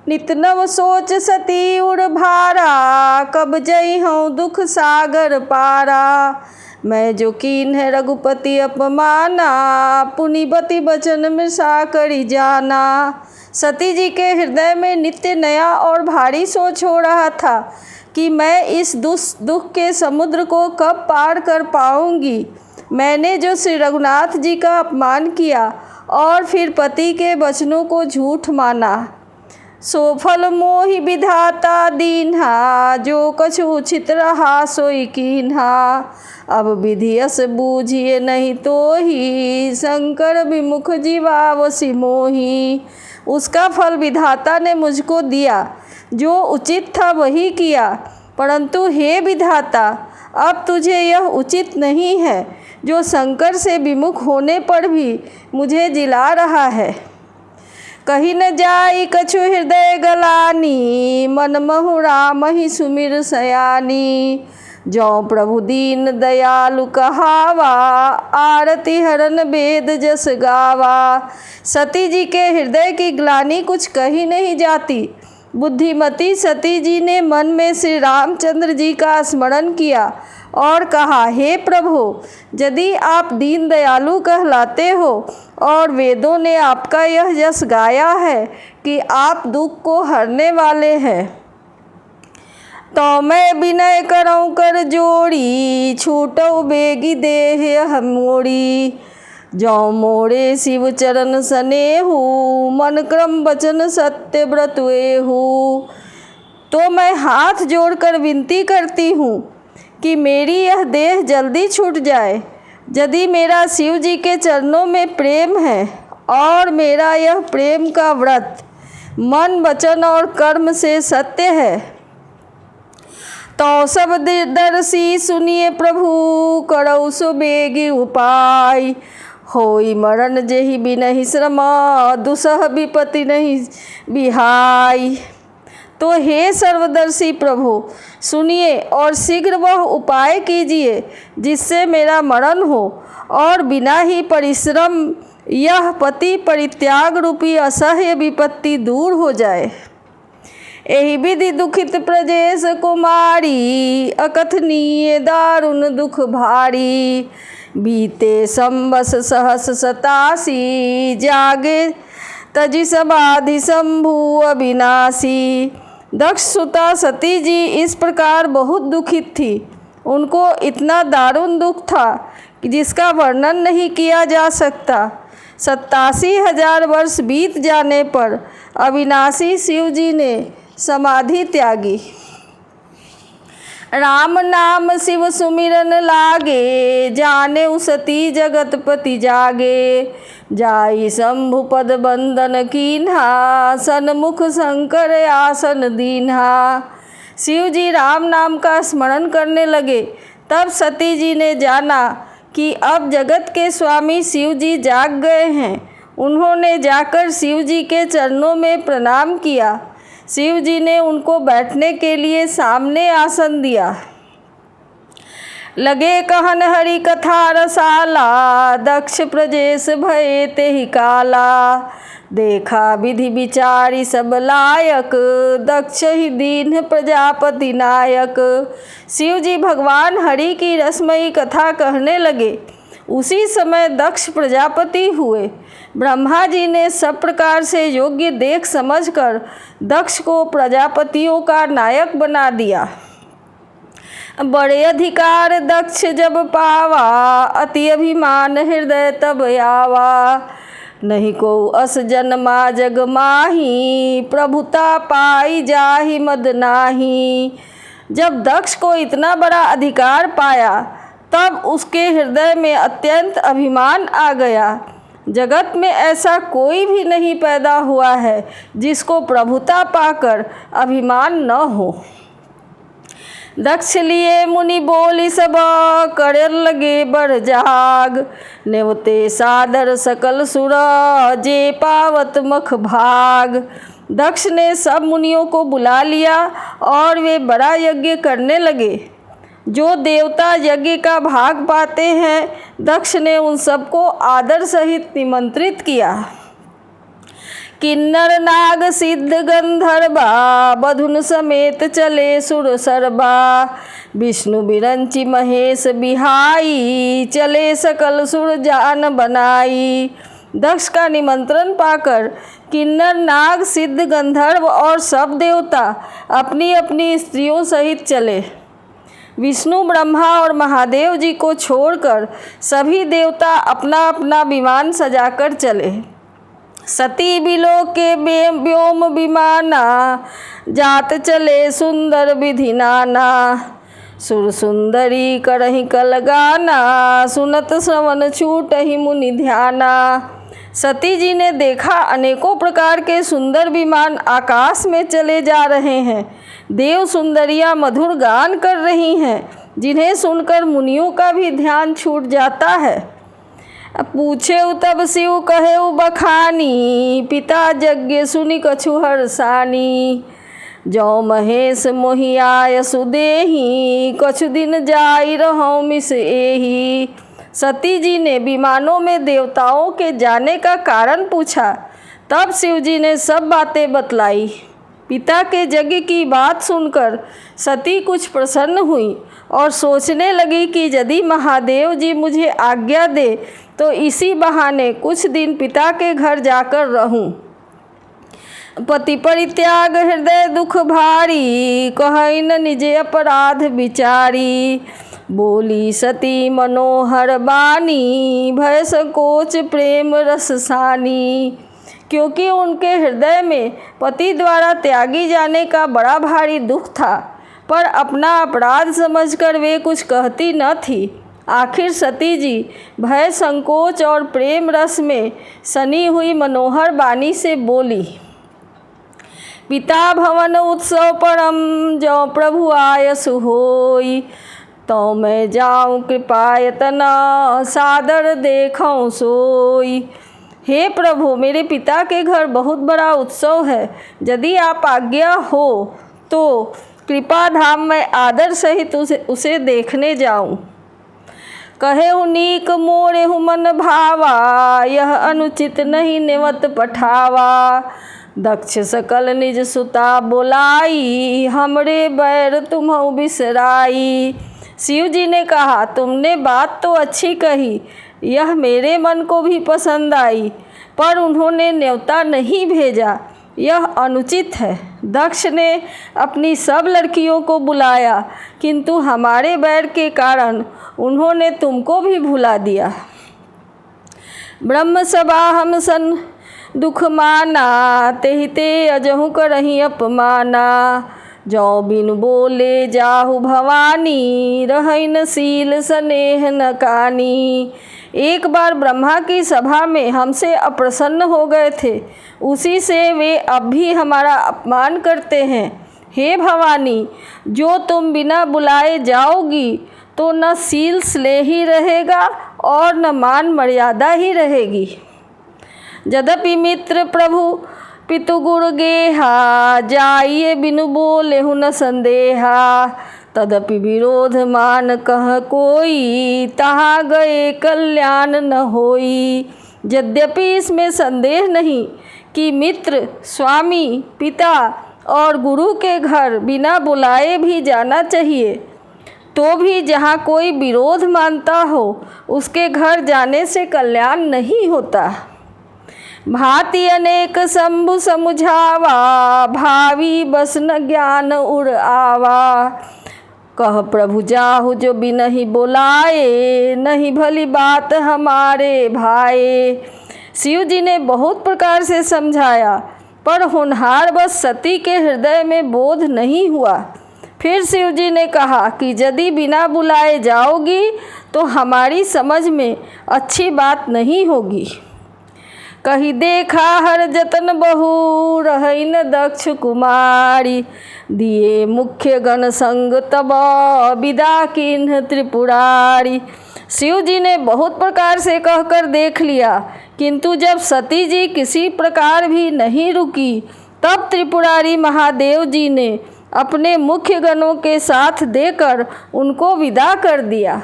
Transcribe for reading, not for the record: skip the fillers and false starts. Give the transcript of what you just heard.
नित नव सोच सती उड़ भारा, कब जई हूँ दुख सागर पारा। मैं जो कीन है रघुपति अपमाना, पुनिबती बचन मृषा करी जाना। सती जी के हृदय में नित्य नया और भारी सोच हो रहा था कि मैं इस दुख के समुद्र को कब पार कर पाऊंगी। मैंने जो श्री रघुनाथ जी का अपमान किया और फिर पति के वचनों को झूठ माना, सो फल मोहि विधाता दीन्हा, जो कछु उचित रहा सोई कीन्हा। अब विधियस बूझिए नहीं तो ही, शंकर विमुख जीवावसी मोही। उसका फल विधाता ने मुझको दिया, जो उचित था वही किया, परंतु हे विधाता, अब तुझे यह उचित नहीं है जो शंकर से विमुख होने पर भी मुझे जिला रहा है। कहीं न जाई कछु हृदय गलानी, मन महु राम ही सुमिर सयानी। जो प्रभु दीन दयालु कहावा, आरती हरन वेद जस गावा। सती जी के हृदय की ग्लानि कुछ कही नहीं जाती। बुद्धिमती सती जी ने मन में श्री रामचंद्र जी का स्मरण किया और कहा, हे प्रभु, यदि आप दीन दयालु कहलाते हो और वेदों ने आपका यह यश गाया है कि आप दुख को हरने वाले हैं, तो मैं विनय करऊँ कर जोड़ी, छूटऊ बेगी देह मोड़ी। जो मोरे शिव चरण सनेहू, मन क्रम वचन सत्य व्रत एहू। तो मैं हाथ जोड़कर विनती करती हूँ कि मेरी यह देह जल्दी छूट जाए। यदि मेरा शिव जी के चरणों में प्रेम है और मेरा यह प्रेम का व्रत मन वचन और कर्म से सत्य है, तो सब दर्शी सुनिए प्रभु, करऊ सो बेगी उपाय। होई मरण जेहि बिनहि श्रम, दुसह विपति नहीं बिहाई। तो हे सर्वदर्शी प्रभु, सुनिए और शीघ्र वह उपाय कीजिए जिससे मेरा मरण हो और बिना ही परिश्रम यह पति परित्याग रूपी असह्य विपत्ति दूर हो जाए। एहि विधि दुखित प्रजेश कुमारी, अकथनीय दारुण दुख भारी। बीते संवस सहस 87, जागे तजि समाधि शंभु अविनाशी। दक्ष सुता सती जी इस प्रकार बहुत दुखित थी। उनको इतना दारुण दुख था कि जिसका वर्णन नहीं किया जा सकता। 87,000 वर्ष बीत जाने पर अविनाशी शिव जी ने समाधि त्यागी। राम नाम शिव सुमिरन लागे, जाने सती जगतपति जागे। जाई शंभु पद बंदन कीन्हा, सन्मुख शंकर आसन दीन्हा। शिव जी राम नाम का स्मरण करने लगे। तब सती जी ने जाना कि अब जगत के स्वामी शिव जी जाग गए हैं। उन्होंने जाकर शिव जी के चरणों में प्रणाम किया। शिव जी ने उनको बैठने के लिए सामने आसन दिया। लगे कहन हरि कथा रसाला, दक्ष प्रजेश भये तेहि काला। देखा विधि विचारी सब लायक, दक्ष ही दीन प्रजापति नायक। शिव जी भगवान हरि की रसमयी कथा कहने लगे। उसी समय दक्ष प्रजापति हुए। ब्रह्मा जी ने सब प्रकार से योग्य देख समझकर दक्ष को प्रजापतियों का नायक बना दिया। बड़े अधिकार दक्ष जब पावा, अति अभिमान हृदय तब आवा। नहीं को अस जन्मा जग माही, प्रभुता पाई जाहि मद नाही। जब दक्ष को इतना बड़ा अधिकार पाया तब उसके हृदय में अत्यंत अभिमान आ गया। जगत में ऐसा कोई भी नहीं पैदा हुआ है जिसको प्रभुता पाकर अभिमान न हो। दक्ष लिए मुनि बोली सब, करे लगे बड़ जाग। नेवते सादर सकल सुर, जे पावत मख भाग। दक्ष ने सब मुनियों को बुला लिया और वे बड़ा यज्ञ करने लगे। जो देवता यज्ञ का भाग पाते हैं, दक्ष ने उन सबको आदर सहित निमंत्रित किया किन्नर नाग सिद्ध गंधर्वा बधुन समेत चले सुर सरबा। विष्णु बिरंची महेश बिहाई चले सकल सुर जान बनाई। दक्ष का निमंत्रण पाकर किन्नर नाग सिद्ध गंधर्व और सब देवता अपनी अपनी स्त्रियों सहित चले। विष्णु ब्रह्मा और महादेव जी को छोड़कर सभी देवता अपना अपना विमान सजाकर चले। सती बिलोके व्योम विमाना जात चले सुंदर विधि नाना। सुर सुंदरी करहि कल गाना सुनत श्रवण छूटहि मुनि ध्याना। सती जी ने देखा अनेकों प्रकार के सुंदर विमान आकाश में चले जा रहे हैं। देव सुंदरियां मधुर गान कर रही हैं, जिन्हें सुनकर मुनियों का भी ध्यान छूट जाता है। पूछे तब शिव कहे बखानी पिता यज्ञ सुनि कछु हर्षानी। जौ महेश मोहियाय सुदेही कछु दिन जाई रहौ मिस एही। सती जी ने विमानों में देवताओं के जाने का कारण पूछा। तब शिव जी ने सब बातें बतलाई। पिता के यज्ञ की बात सुनकर सती कुछ प्रसन्न हुई और सोचने लगी कि यदि महादेव जी मुझे आज्ञा दे तो इसी बहाने कुछ दिन पिता के घर जाकर रहूं। पति परित्याग हृदय दुख भारी कहै न निजे अपराध विचारी। बोली सती मनोहर बानी भय संकोच प्रेम रस सानी। क्योंकि उनके हृदय में पति द्वारा त्यागी जाने का बड़ा भारी दुख था, पर अपना अपराध समझकर वे कुछ कहती न थी। आखिर सती जी भय संकोच और प्रेम रस में सनी हुई मनोहर बानी से बोली। पिता भवन उत्सव परम जो प्रभु आयसु होई। तो मैं जाऊं कृपायतना सादर देखूं सोई। हे प्रभु, मेरे पिता के घर बहुत बड़ा उत्सव है। यदि आप आज्ञा हो तो कृपा धाम में आदर सहित उसे देखने जाऊं। कहे उनीक मोरे हुमन भावा यह अनुचित नहीं नेवत पठावा। दक्ष सकल निज सुता बोलाई हमरे बैर तुम्हु बिसराई। शिव जी ने कहा, तुमने बात तो अच्छी कही, यह मेरे मन को भी पसंद आई, पर उन्होंने न्योता नहीं भेजा, यह अनुचित है। दक्ष ने अपनी सब लड़कियों को बुलाया, किंतु हमारे बैर के कारण उन्होंने तुमको भी भुला दिया। ब्रह्म सभा हम सन दुख माना तेहि ते अजहु करहि अपमाना। जो बिन बोले जाहु भवानी रहै न सील स्नेह न कानी। एक बार ब्रह्मा की सभा में हमसे अप्रसन्न हो गए थे, उसी से वे अब भी हमारा अपमान करते हैं। हे भवानी, जो तुम बिना बुलाए जाओगी तो न सील स्नेह ही रहेगा और न मान मर्यादा ही रहेगी। यद्यपि मित्र प्रभु पितु गुरु गेहा जाइए बिनु बोले हूँ न संदेहा। तदपि विरोध मान कह कोई तहाँ गए कल्याण न होई। यद्यपि इसमें संदेह नहीं कि मित्र, स्वामी, पिता और गुरु के घर बिना बुलाए भी जाना चाहिए, तो भी जहाँ कोई विरोध मानता हो उसके घर जाने से कल्याण नहीं होता। भांति अनेक शंभु समुझावा भावी बस न ज्ञान उड़ आवा। कह प्रभु जाहु जो बिनहि बोलाए नहीं भली बात हमारे भाए। शिव जी ने बहुत प्रकार से समझाया, पर होनहार बस सती के हृदय में बोध नहीं हुआ। फिर शिव जी ने कहा कि यदि बिना बुलाए जाओगी तो हमारी समझ में अच्छी बात नहीं होगी। कही देखा हर जतन बहु रहै न दक्ष कुमारी। दिए मुख्य गण संग तब विदा किन्ह त्रिपुरारी। शिव जी ने बहुत प्रकार से कहकर देख लिया, किंतु जब सती जी किसी प्रकार भी नहीं रुकी, तब त्रिपुरारी महादेव जी ने अपने मुख्य गणों के साथ देकर उनको विदा कर दिया।